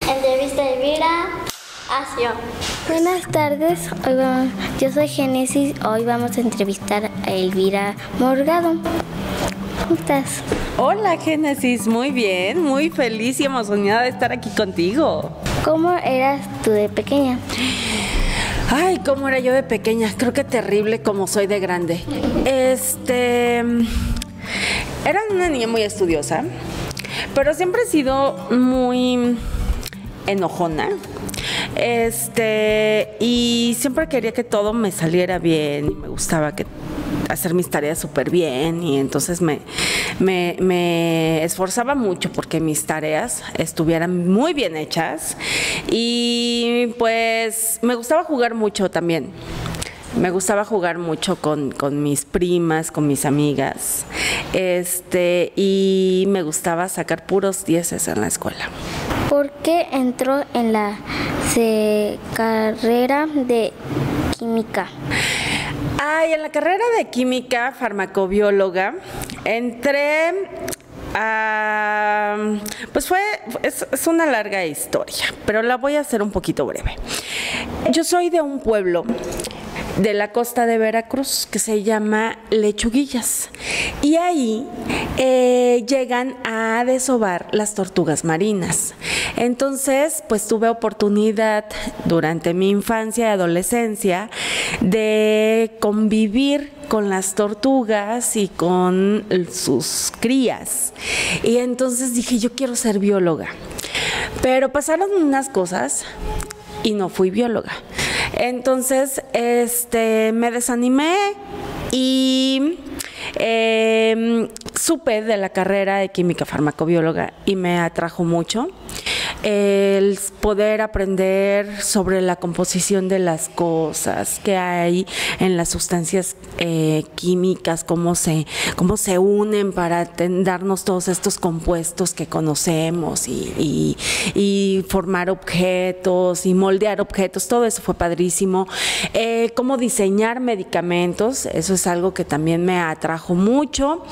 Entrevista de Elvira Asio. Buenas tardes, yo soy Génesis, hoy vamos a entrevistar a Elvira Morgado. ¿Cómo estás? Hola Génesis, muy bien, muy feliz y emocionada de estar aquí contigo. ¿Cómo eras tú de pequeña? Ay, ¿cómo era yo de pequeña? Creo que terrible como soy de grande. Era una niña muy estudiosa, pero siempre he sido muy enojona. Y siempre quería que todo me saliera bien y me gustaba hacer mis tareas súper bien, y entonces me esforzaba mucho porque mis tareas estuvieran muy bien hechas, y pues me gustaba jugar mucho también. Me gustaba jugar mucho con mis primas, con mis amigas, y me gustaba sacar puros dieces en la escuela. ¿Por qué entró en la carrera de química? Ay, en la carrera de química farmacobióloga entré es una larga historia, pero la voy a hacer un poquito breve. Yo soy de un pueblo de la costa de Veracruz que se llama Lechuguillas, y ahí llegan a desovar las tortugas marinas. Entonces, pues tuve oportunidad durante mi infancia y adolescencia de convivir con las tortugas y con sus crías, y entonces dije, yo quiero ser bióloga, pero pasaron unas cosas y no fui bióloga. Entonces, me desanimé y supe de la carrera de química farmacobióloga y me atrajo mucho el poder aprender sobre la composición de las cosas que hay en las sustancias químicas, cómo se unen para darnos todos estos compuestos que conocemos, y formar objetos y moldear objetos. Todo eso fue padrísimo. Cómo diseñar medicamentos, eso es algo que también me atrajo mucho.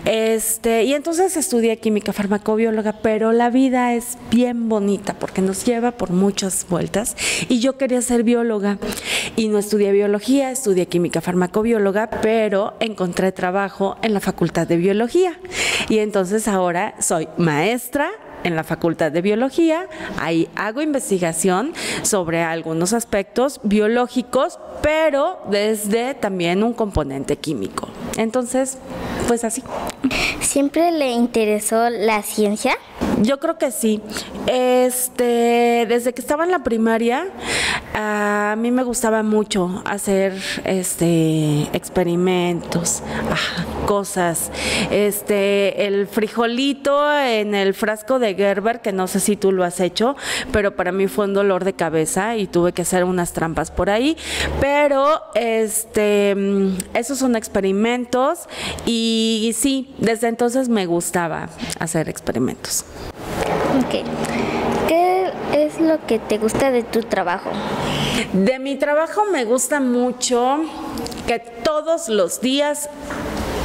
Y entonces estudié química farmacobióloga, pero la vida es bien bonita porque nos lleva por muchas vueltas, y yo quería ser bióloga y no estudié biología, estudié química farmacobióloga, pero encontré trabajo en la Facultad de Biología, y entonces ahora soy maestra en la Facultad de Biología. Ahí hago investigación sobre algunos aspectos biológicos, pero desde también un componente químico. Entonces, pues así. ¿Siempre le interesó la ciencia? Yo creo que sí. Desde que estaba en la primaria, a mí me gustaba mucho hacer experimentos, cosas. El frijolito en el frasco de Gerber, que no sé si tú lo has hecho, pero para mí fue un dolor de cabeza y tuve que hacer unas trampas por ahí. Pero esos son experimentos, y sí, desde entonces me gustaba hacer experimentos. Ok. ¿Qué es lo que te gusta de tu trabajo? De mi trabajo me gusta mucho que todos los días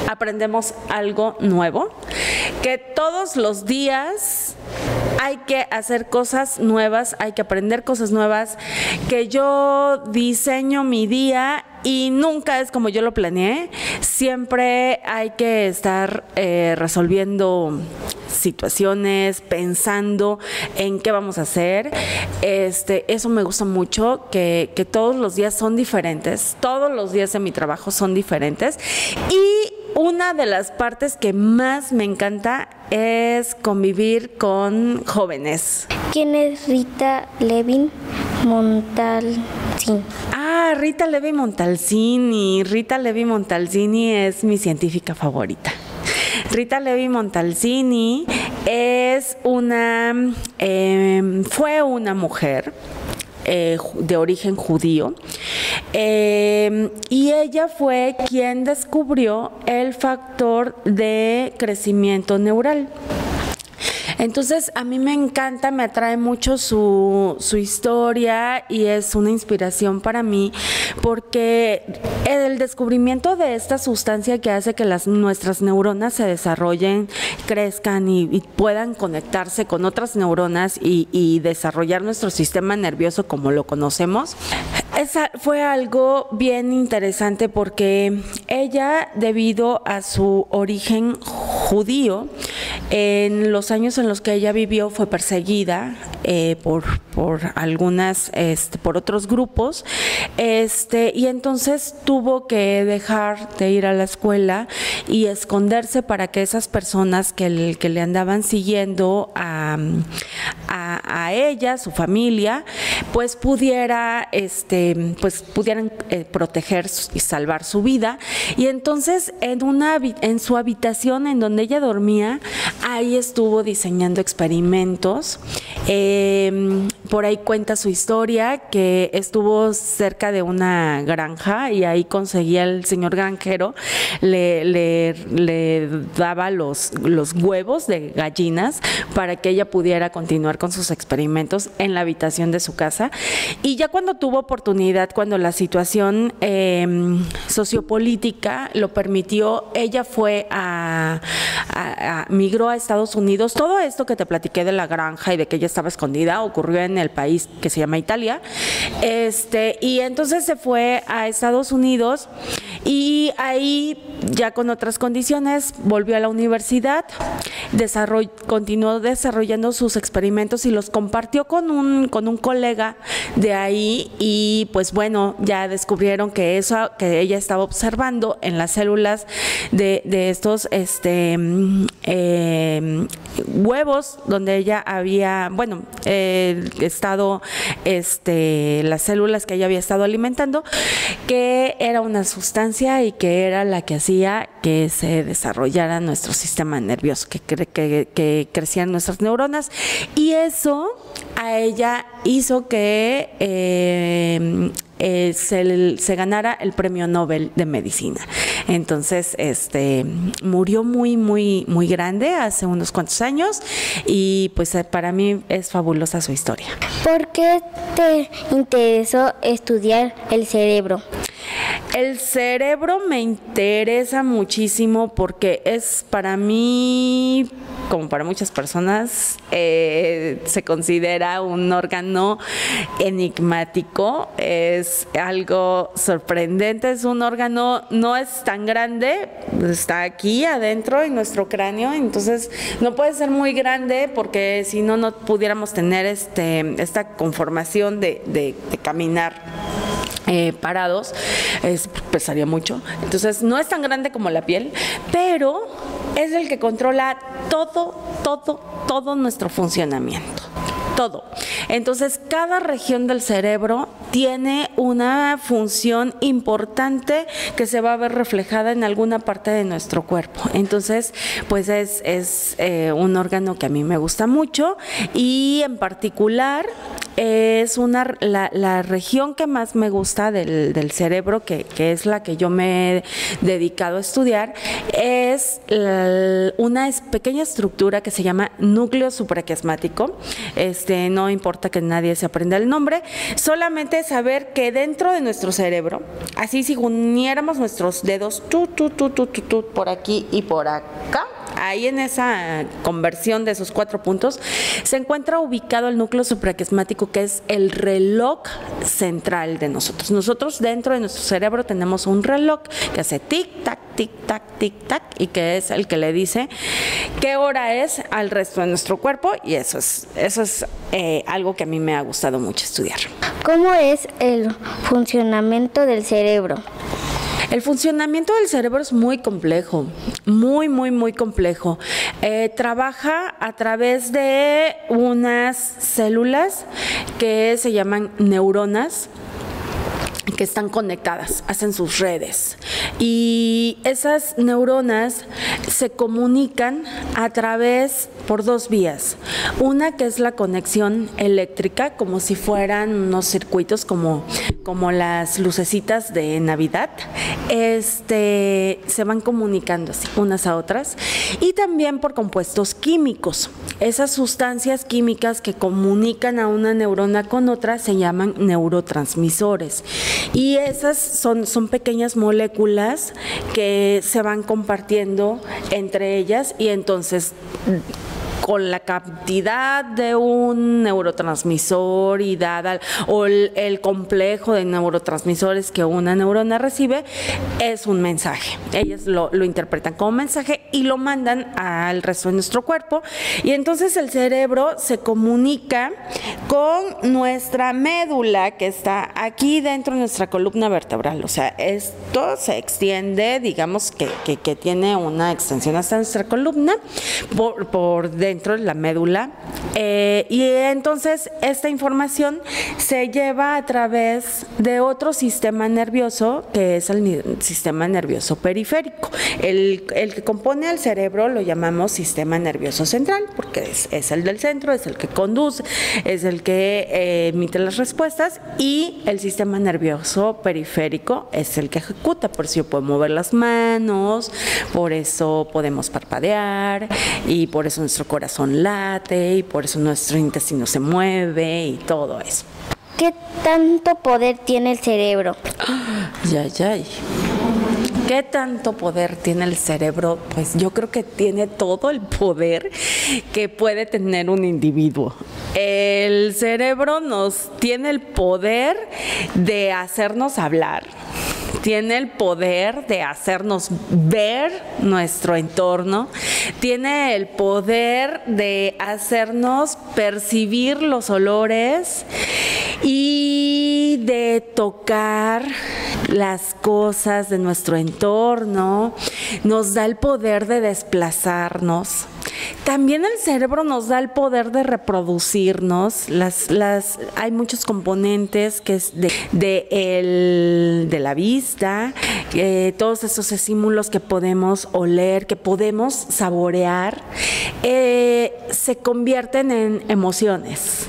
aprendemos algo nuevo, que todos los días hay que hacer cosas nuevas, hay que aprender cosas nuevas, que yo diseño mi día y nunca es como yo lo planeé. Siempre hay que estar resolviendo situaciones, pensando en qué vamos a hacer. Eso me gusta mucho, que todos los días son diferentes, todos los días de mi trabajo son diferentes. Y una de las partes que más me encanta es convivir con jóvenes. ¿Quién es Rita Levin Montalcini? Rita Levi Montalcini. Rita Levi Montalcini es mi científica favorita. Rita Levi Montalcini fue una mujer de origen judío, y ella fue quien descubrió el factor de crecimiento neural. Entonces, a mí me encanta, me atrae mucho su historia y es una inspiración para mí, porque el descubrimiento de esta sustancia que hace que nuestras neuronas se desarrollen, crezcan y puedan conectarse con otras neuronas y desarrollar nuestro sistema nervioso como lo conocemos, fue algo bien interesante, porque ella, debido a su origen judío, en los años en los que ella vivió fue perseguida por otros grupos, y entonces tuvo que dejar de ir a la escuela y esconderse para que esas personas que le andaban siguiendo a ella, su familia, pues pudieran proteger y salvar su vida. Y entonces en su habitación en donde ella dormía, ahí estuvo diseñando experimentos. Por ahí cuenta su historia, que estuvo cerca de una granja y ahí conseguía el señor granjero, le daba los huevos de gallinas para que ella pudiera continuar con sus experimentos en la habitación de su casa. Y ya cuando tuvo oportunidad, cuando la situación sociopolítica lo permitió, ella migró a Estados Unidos. Todo esto que te platiqué de la granja y de que ella estaba escondida ocurrió en el país que se llama Italia, y entonces se fue a Estados Unidos y ahí, ya con otras condiciones, volvió a la universidad, continuó desarrollando sus experimentos y los compartió con un colega de ahí, y pues bueno, ya descubrieron que eso que ella estaba observando en las células de estos huevos donde ella había estado, las células que ella había estado alimentando, que era una sustancia y que era la que hacía que se desarrollara nuestro sistema nervioso, que crecían nuestras neuronas, y eso a ella hizo que se ganara el premio Nobel de Medicina. Entonces, murió muy grande hace unos cuantos años, y pues para mí es fabulosa su historia. ¿Por qué te interesó estudiar el cerebro? El cerebro me interesa muchísimo porque es, para mí, como para muchas personas, se considera un órgano enigmático, es algo sorprendente, es un órgano, no es tan grande, está aquí adentro en nuestro cráneo, entonces no puede ser muy grande, porque si no, no pudiéramos tener esta conformación de caminar parados, pesaría mucho. Entonces no es tan grande como la piel, pero es el que controla todo nuestro funcionamiento. Todo. Entonces, cada región del cerebro tiene una función importante que se va a ver reflejada en alguna parte de nuestro cuerpo. Entonces, pues es un órgano que a mí me gusta mucho, y en particular es la región que más me gusta del cerebro, que es la que yo me he dedicado a estudiar, es una pequeña estructura que se llama núcleo supraquiasmático. No importa que nadie se aprenda el nombre, solamente saber que dentro de nuestro cerebro, así si uniéramos nuestros dedos por aquí y por acá, ahí en esa conversión de esos 4 puntos, se encuentra ubicado el núcleo supraquiasmático, que es el reloj central de nosotros. Nosotros dentro de nuestro cerebro tenemos un reloj que hace tic-tac, tic-tac, tic-tac, y que es el que le dice qué hora es al resto de nuestro cuerpo, y eso es algo que a mí me ha gustado mucho estudiar. ¿Cómo es el funcionamiento del cerebro? El funcionamiento del cerebro es muy complejo, muy complejo. Trabaja a través de unas células que se llaman neuronas, que están conectadas, hacen sus redes. Y esas neuronas se comunican a través por dos vías. Una que es la conexión eléctrica, como si fueran unos circuitos como las lucecitas de Navidad. Se van comunicando así, unas a otras. Y también por compuestos químicos. Esas sustancias químicas que comunican a una neurona con otra se llaman neurotransmisores. Y esas son pequeñas moléculas que se van compartiendo entre ellas, y entonces con la cantidad de un neurotransmisor y dada o el complejo de neurotransmisores que una neurona recibe, es un mensaje. Ellas lo interpretan como mensaje y lo mandan al resto de nuestro cuerpo, y entonces el cerebro se comunica con nuestra médula, que está aquí dentro de nuestra columna vertebral. O sea, esto se extiende, digamos que tiene una extensión hasta nuestra columna por dentro de la médula, y entonces esta información se lleva a través de otro sistema nervioso, que es el sistema nervioso periférico. El que compone al cerebro lo llamamos sistema nervioso central, porque es el del centro, es el que conduce, es el que emite las respuestas, y el sistema nervioso periférico es el que ejecuta. Por eso yo puedo mover las manos, por eso podemos parpadear, y por eso nuestro corazón late, y por eso nuestro intestino se mueve y todo eso. ¿Qué tanto poder tiene el cerebro? Yay. ¿Qué tanto poder tiene el cerebro? Pues yo creo que tiene todo el poder que puede tener un individuo. El cerebro tiene el poder de hacernos hablar, tiene el poder de hacernos ver nuestro entorno, tiene el poder de hacernos percibir los olores y de tocar las cosas de nuestro entorno, nos da el poder de desplazarnos. También el cerebro nos da el poder de reproducirnos. Hay muchos componentes que es de la vista, todos esos estímulos que podemos oler, que podemos saborear, se convierten en emociones.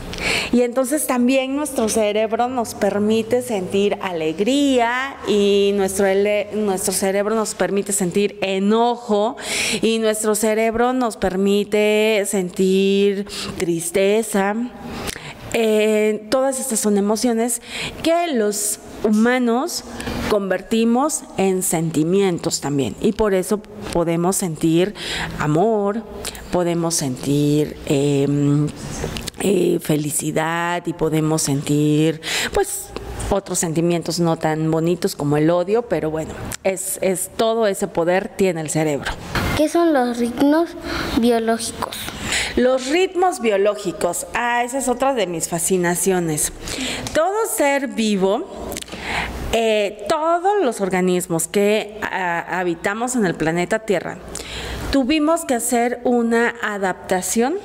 Y entonces también nuestro cerebro nos permite sentir alegría, y nuestro cerebro nos permite sentir enojo, y nuestro cerebro nos permite sentir tristeza. Todas estas son emociones que los humanos convertimos en sentimientos también, y por eso podemos sentir amor, podemos sentir felicidad, y podemos sentir pues otros sentimientos no tan bonitos como el odio, pero bueno, es todo ese poder tiene el cerebro. ¿Qué son los ritmos biológicos? Los ritmos biológicos, esa es otra de mis fascinaciones. Todo ser vivo, todos los organismos que habitamos en el planeta Tierra, tuvimos que hacer una adaptación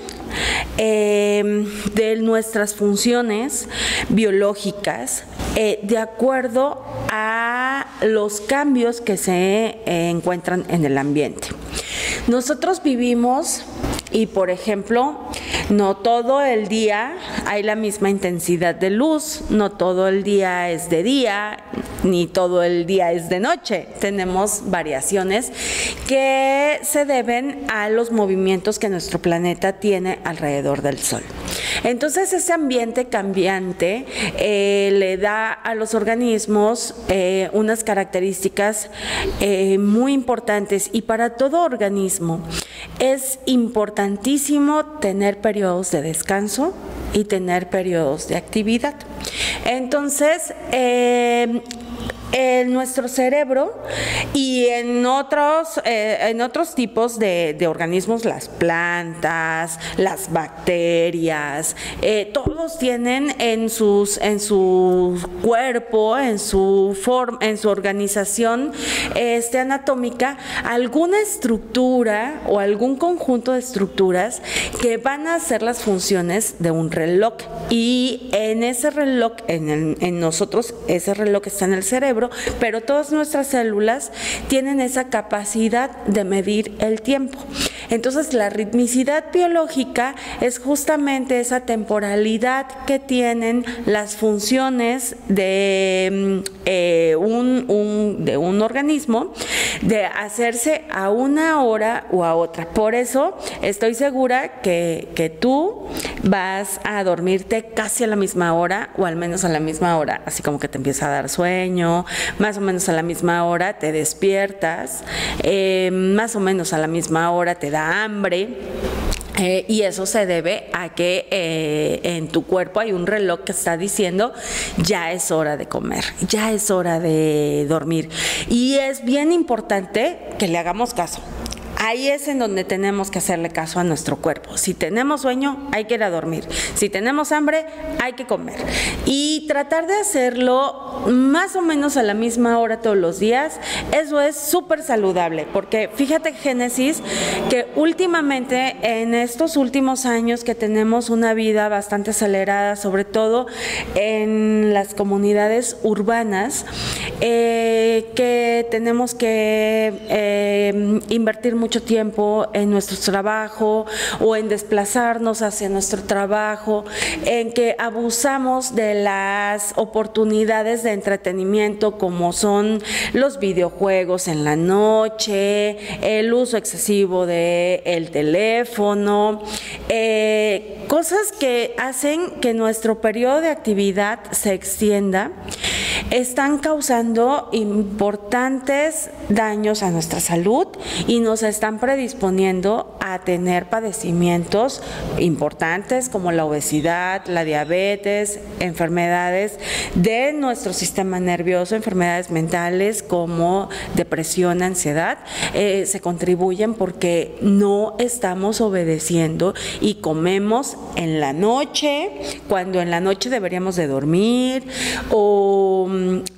de nuestras funciones biológicas de acuerdo a los cambios que se encuentran en el ambiente. Nosotros vivimos, y por ejemplo, no todo el día hay la misma intensidad de luz, no todo el día es de día, ni todo el día es de noche. Tenemos variaciones que se deben a los movimientos que nuestro planeta tiene alrededor del Sol. Entonces, ese ambiente cambiante le da a los organismos unas características muy importantes, y para todo organismo es importantísimo tener periodos de descanso y tener periodos de actividad. Entonces, nuestro cerebro y en otros tipos de organismos, las plantas, las bacterias, todos tienen en su cuerpo, en su organización anatómica, alguna estructura o algún conjunto de estructuras que van a hacer las funciones de un reloj, y en ese reloj, en nosotros, ese reloj está en el cerebro, pero todas nuestras células tienen esa capacidad de medir el tiempo. Entonces, la ritmicidad biológica es justamente esa temporalidad que tienen las funciones de un organismo, de hacerse a una hora o a otra. Por eso estoy segura que tú vas a dormirte casi a la misma hora, o al menos a la misma hora, así como que te empieza a dar sueño, más o menos a la misma hora te despiertas, más o menos a la misma hora te da hambre. Y eso se debe a que en tu cuerpo hay un reloj que está diciendo ya es hora de comer, ya es hora de dormir. Y es bien importante que le hagamos caso. Ahí es en donde tenemos que hacerle caso a nuestro cuerpo. Si tenemos sueño, hay que ir a dormir. Si tenemos hambre, hay que comer. Y tratar de hacerlo más o menos a la misma hora todos los días, eso es súper saludable. Porque fíjate, Génesis, que últimamente, en estos últimos años que tenemos una vida bastante acelerada, sobre todo en las comunidades urbanas, que tenemos que invertir mucho tiempo en nuestro trabajo o en desplazarnos hacia nuestro trabajo, en que abusamos de las oportunidades de entretenimiento como son los videojuegos en la noche, el uso excesivo del teléfono, cosas que hacen que nuestro periodo de actividad se extienda, están causando importantes daños a nuestra salud y nos están predisponiendo a tener padecimientos importantes como la obesidad, la diabetes, enfermedades de nuestro sistema nervioso, enfermedades mentales como depresión, ansiedad, se contribuyen porque no estamos obedeciendo y comemos en la noche, cuando en la noche deberíamos de dormir, o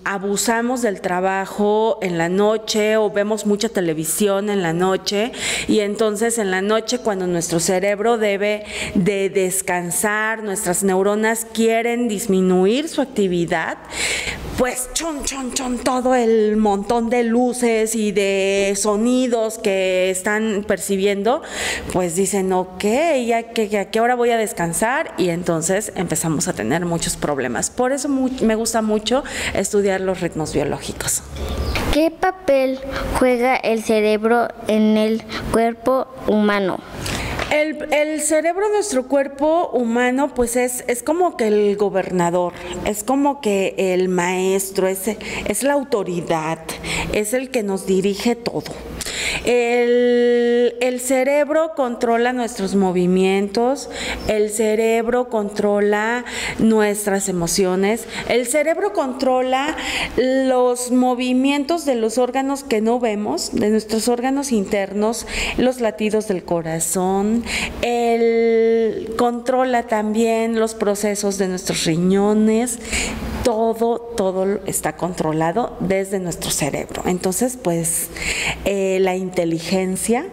abusamos del trabajo en la noche, o vemos mucha televisión en la noche, y entonces en la noche, cuando nuestro cerebro debe de descansar, nuestras neuronas quieren disminuir su actividad, pues todo el montón de luces y de sonidos que están percibiendo, pues dicen, ok, ¿a qué hora voy a descansar? Y entonces empezamos a tener muchos problemas. Por eso me gusta mucho estudiar los ritmos biológicos. ¿Qué papel juega el cerebro en el cuerpo humano? El cerebro de nuestro cuerpo humano pues es como que el gobernador, es como que el maestro, es la autoridad, es el que nos dirige todo. El cerebro controla nuestros movimientos, el cerebro controla nuestras emociones, el cerebro controla los movimientos de los órganos que no vemos, de nuestros órganos internos, los latidos del corazón, controla también los procesos de nuestros riñones. Todo está controlado desde nuestro cerebro. Entonces, pues, la inteligencia,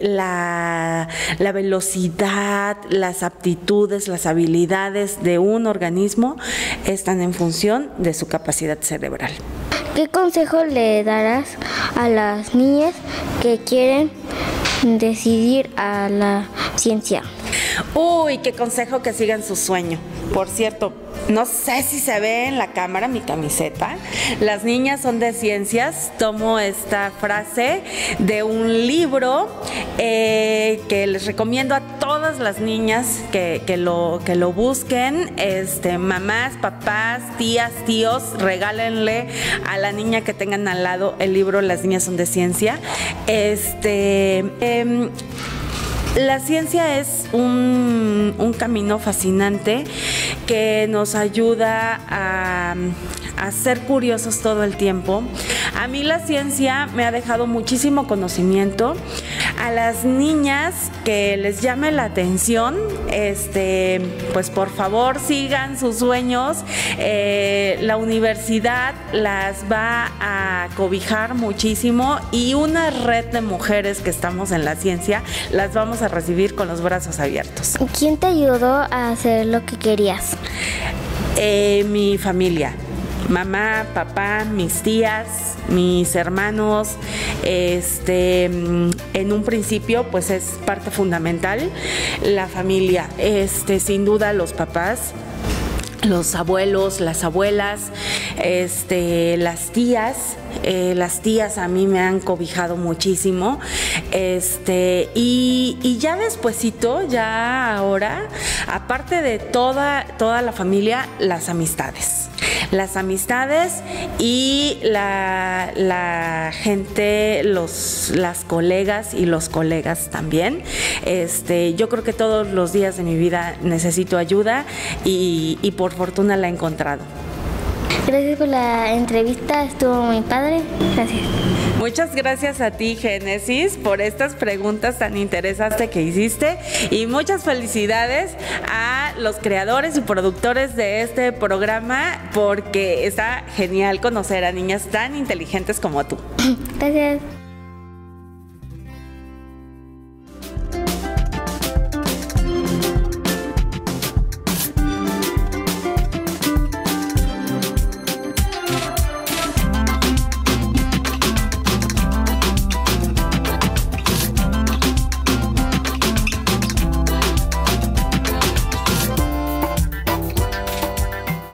la velocidad, las aptitudes, las habilidades de un organismo están en función de su capacidad cerebral. ¿Qué consejo le darás a las niñas que quieren decidir a la ciencia? Uy, qué consejo, que sigan su sueño. Por cierto, no sé si se ve en la cámara mi camiseta. Las niñas son de ciencias. Tomo esta frase de un libro que les recomiendo a todas las niñas que lo busquen. Mamás, papás, tías, tíos, regálenle a la niña que tengan al lado el libro Las niñas son de ciencia. La ciencia es un camino fascinante que nos ayuda a ser curiosos todo el tiempo. A mí la ciencia me ha dejado muchísimo conocimiento. A las niñas que les llame la atención, pues por favor sigan sus sueños. La universidad las va a cobijar muchísimo y una red de mujeres que estamos en la ciencia las vamos a recibir con los brazos abiertos. ¿Quién te ayudó a hacer lo que querías? Mi familia. Mamá, papá, mis tías, mis hermanos, en un principio pues es parte fundamental la familia, sin duda los papás, los abuelos, las abuelas, las tías a mí me han cobijado muchísimo, y ya despuesito, ya ahora, aparte de toda la familia, las amistades y la gente, las colegas y los colegas también. Yo creo que todos los días de mi vida necesito ayuda y por fortuna la he encontrado. Gracias por la entrevista, estuvo muy padre. Gracias. Muchas gracias a ti, Génesis, por estas preguntas tan interesantes que hiciste y muchas felicidades a los creadores y productores de este programa porque está genial conocer a niñas tan inteligentes como tú. Gracias.